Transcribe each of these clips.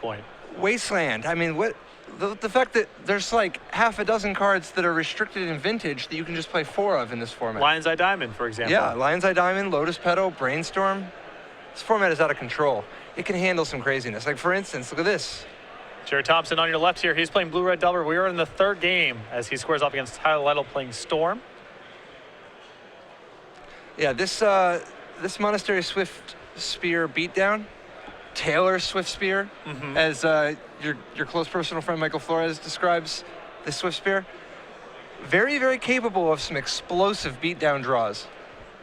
point. Wasteland. I mean, the fact that there's like half a dozen cards that are restricted in Vintage that you can just play 4 of in this format. Lion's Eye Diamond, for example. Yeah, Lion's Eye Diamond, Lotus Petal, Brainstorm. This format is out of control. It can handle some craziness. Like, for instance, look at this. Gerry Thompson on your left here. He's playing Blue-Red Delver. We are in the 3rd game as he squares off against Tyler Lytle playing Storm. Yeah, this Monastery Swift Spear beatdown, Taylor Swift Spear, as your close personal friend Michael Flores describes the Swift Spear. Very, very capable of some explosive beatdown draws.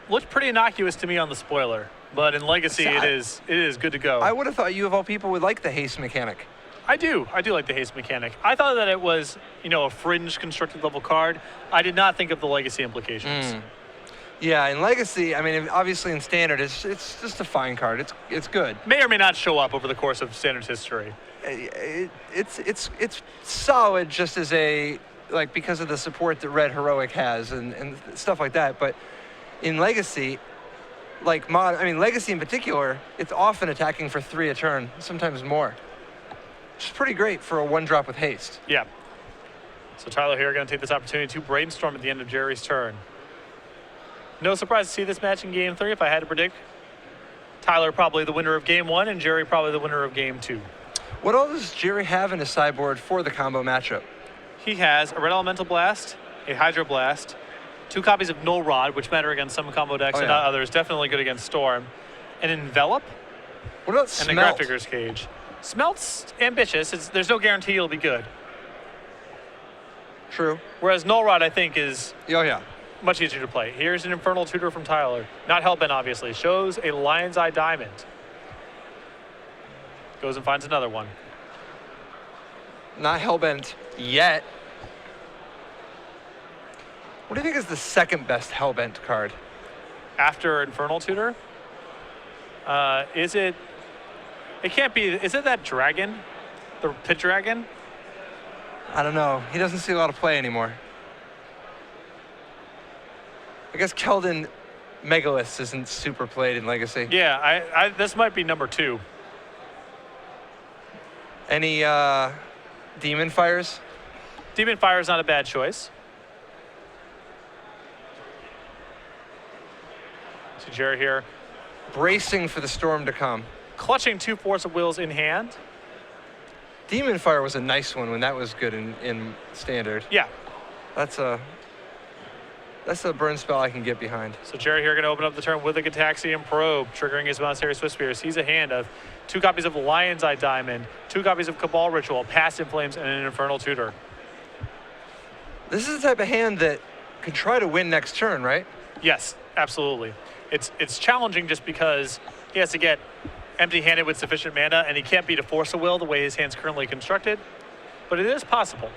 Looked pretty innocuous to me on the spoiler, but in Legacy it is good to go. I would have thought you of all people would like the haste mechanic. I do like the haste mechanic. I thought that it was, a fringe constructed level card. I did not think of the Legacy implications. Yeah, in Legacy, I mean, obviously in Standard, it's just a fine card. It's good. May or may not show up over the course of Standard's history. It's solid just as because of the support that Red Heroic has and stuff like that. But in Legacy, Legacy in particular, it's often attacking for 3 a turn, sometimes more. Which is pretty great for a 1-drop with haste. Yeah. So Tyler here going to take this opportunity to brainstorm at the end of Gerry's turn. No surprise to see this match in Game 3, if I had to predict. Tyler probably the winner of Game 1, and Gerry probably the winner of Game 2. What all does Gerry have in his sideboard for the combo matchup? He has a Red Elemental Blast, a Hydro Blast, 2 copies of Null Rod, which matter against some combo decks and not others, definitely good against Storm, an Envelop, what about Smelt? And a Grafdigger's Cage. Smelt's ambitious. There's no guarantee it'll be good. True. Whereas Null Rod, I think, is much easier to play. Here's an Infernal Tutor from Tyler. Not Hellbent, obviously. Shows a Lion's Eye Diamond. Goes and finds another one. Not Hellbent yet. What do you think is the second best Hellbent card? After Infernal Tutor? It can't be, is it that dragon? The Pit Dragon? I don't know. He doesn't see a lot of play anymore. I guess Keldon Megaliths isn't super played in Legacy. Yeah, this might be number 2. Any Demon Fires? Demon Fire is not a bad choice. So Gerry here. Bracing for the storm to come. Clutching 2 Force of Wills in hand. Demon Fire was a nice one when that was good in Standard. Yeah. That's a burn spell I can get behind. So Gerry here going to open up the turn with a Gataxian Probe, triggering his Monastery Swift Spear. Sees a hand of 2 copies of Lion's Eye Diamond, 2 copies of Cabal Ritual, Past in Flames, and an Infernal Tutor. This is the type of hand that can try to win next turn, right? Yes, absolutely. It's challenging just because he has to get empty-handed with sufficient mana, and he can't beat a Force of Will the way his hand's currently constructed, but it is possible.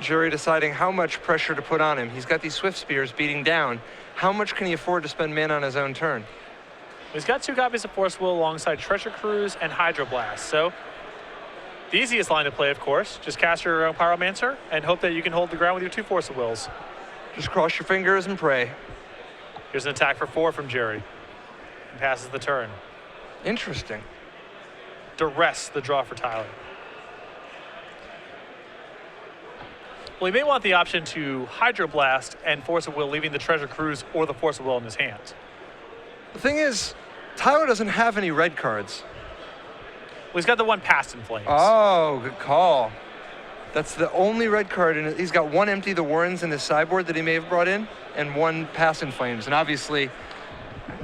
Gerry deciding how much pressure to put on him. He's got these Swift Spears beating down. How much can he afford to spend mana on his own turn? He's got 2 copies of Force of Will alongside Treasure Cruise and Hydroblast, so the easiest line to play, of course, just cast your own Pyromancer and hope that you can hold the ground with your 2 Force of Wills. Just cross your fingers and pray. Here's an attack for 4 from Gerry. And passes the turn. Interesting. Duress the draw for Tyler. Well, he may want the option to Hydroblast and Force of Will, leaving the Treasure Cruise or the Force of Will in his hand. The thing is, Tyler doesn't have any red cards. Well, he's got the one Past in Flames. Oh, good call. That's the only red card in it. He's got 1 Empty the Warrens in his sideboard that he may have brought in, and 1 Past in Flames. And obviously,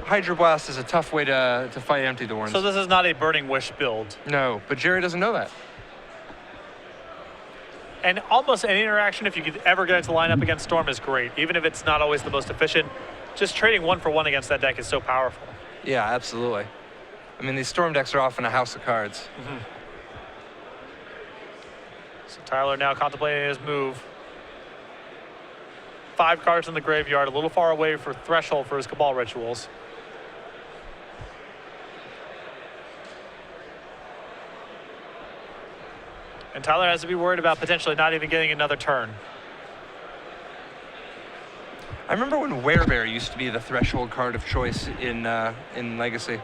Hydroblast is a tough way to fight Empty the Warrens. So this is not a Burning Wish build. No, but Gerry doesn't know that. And almost any interaction, if you could ever get it to line up against Storm, is great. Even if it's not always the most efficient, just trading 1 for 1 against that deck is so powerful. Yeah, absolutely. I mean, these Storm decks are often a house of cards. So Tyler now contemplating his move. 5 cards in the graveyard, a little far away for Threshold for his Cabal Rituals. And Tyler has to be worried about potentially not even getting another turn. I remember when Werebear used to be the threshold card of choice in Legacy.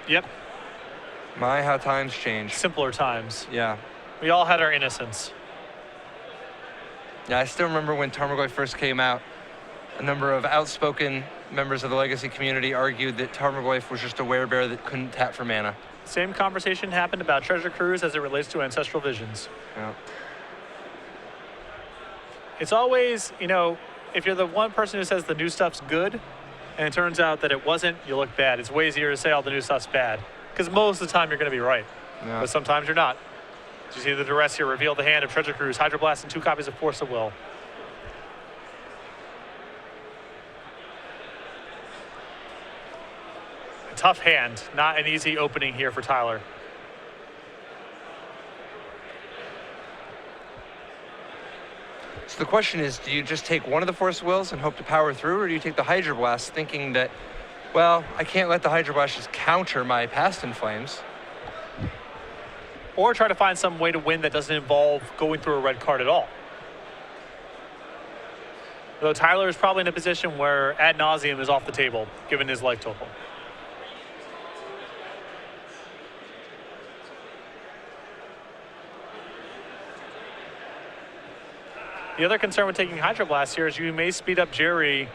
Yep. My, how times change. Simpler times. Yeah. We all had our innocence. Yeah, I still remember when Tarmogoyf first came out, a number of outspoken members of the Legacy community argued that Tarmogoyf was just a werebear that couldn't tap for mana. Same conversation happened about Treasure Cruise as it relates to Ancestral Visions. Yeah. It's always, you know, if you're the one person who says the new stuff's good, and it turns out that it wasn't, you look bad. It's way easier to say all the new stuff's bad, because most of the time you're going to be right. Yeah. But sometimes you're not. As you see the duress here reveal the hand of Treasure Cruise, Hydroblast, and 2 copies of Force of Will. A tough hand, not an easy opening here for Tyler. So the question is, do you just take one of the Force of Wills and hope to power through, or do you take the Hydroblast thinking that, well, I can't let the Hydroblast just counter my Past in Flames? Or try to find some way to win that doesn't involve going through a red card at all. Though Tyler is probably in a position where ad nauseum is off the table, given his life total. The other concern with taking Hydroblast here is you may speed up Gerry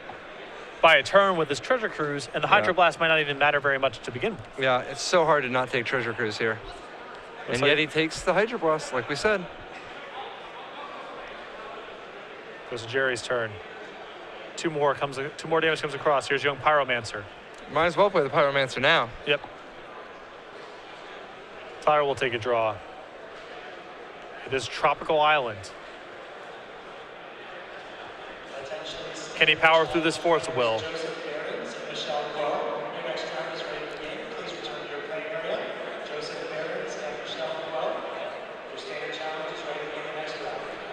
by a turn with his Treasure Cruise, and the Hydroblast might not even matter very much to begin with. Yeah, it's so hard to not take Treasure Cruise here. And yet he takes the Hydroblast, like we said. Goes to Gerry's turn. Two more damage comes across. Here's Young Pyromancer. Might as well play the Pyromancer now. Yep. Tyler will take a draw. It is Tropical Island. Can he power through this Force of Will?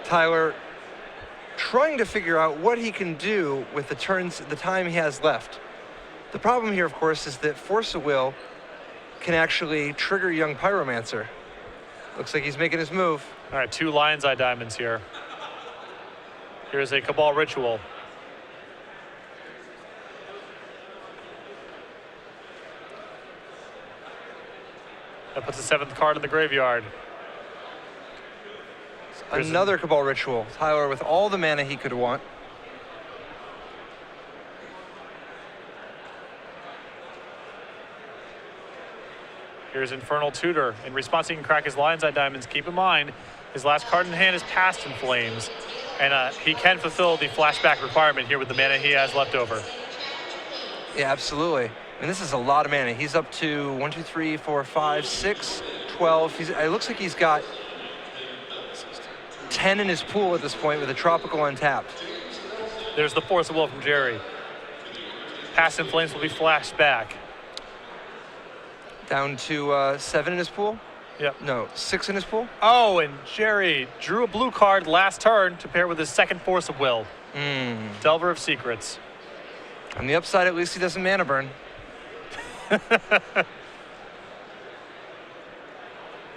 Tyler trying to figure out what he can do with the time he has left. The problem here, of course, is that Force of Will can actually trigger Young Pyromancer. Looks like he's making his move. All right, 2 Lion's Eye Diamonds here. Here's a Cabal Ritual. That puts the 7th card in the graveyard. Another Cabal Ritual. Tyler with all the mana he could want. Here's Infernal Tutor. In response, he can crack his Lion's Eye Diamonds. Keep in mind, his last card in hand is Past in Flames, and he can fulfill the flashback requirement here with the mana he has left over. Yeah, absolutely. And this is a lot of mana. He's up to 1, 2, 3, 4, 5, 6, 12. It looks like he's got 10 in his pool at this point with a Tropical untapped. There's the Force of Will from Gerry. Past in Flames will be flashed back. Down to 7 in his pool? Yep. No, 6 in his pool? Oh, and Gerry drew a blue card last turn to pair with his 2nd Force of Will. Delver of Secrets. On the upside, at least he doesn't mana burn.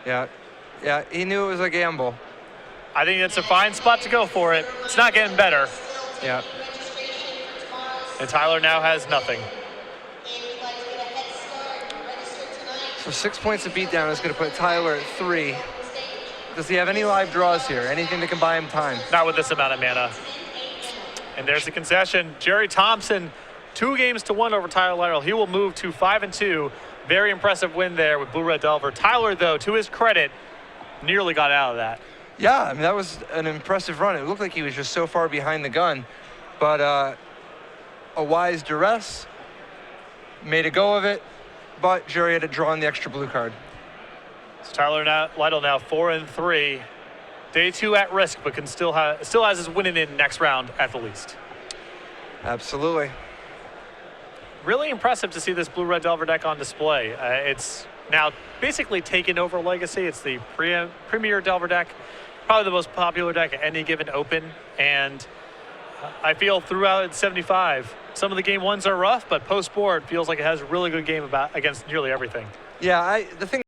Yeah, he knew it was a gamble. I think it's a fine spot to go for it. It's not getting better. Yeah. And Tyler now has nothing. So 6 points of beatdown is going to put Tyler at 3. Does he have any live draws here? Anything that can buy him time? Not with this amount of mana. And there's the concession. Gerry Thompson, 2 games to 1 over Tyler Lytle. He will move to 5-2. Very impressive win there with Blue Red Delver. Tyler, though, to his credit, nearly got out of that. Yeah, I mean, that was an impressive run. It looked like he was just so far behind the gun. But a wise duress, made a go of it, but Gerry had to draw on the extra blue card. So Tyler Lytle now 4-3. Day 2 at risk, but can still has his winning in next round at the least. Absolutely. Really impressive to see this Blue-Red Delver deck on display. It's now basically taken over Legacy. It's the premier Delver deck, probably the most popular deck at any given open. And I feel throughout its 75, some of the game ones are rough, but post-board feels like it has a really good game against nearly everything. Yeah, the thing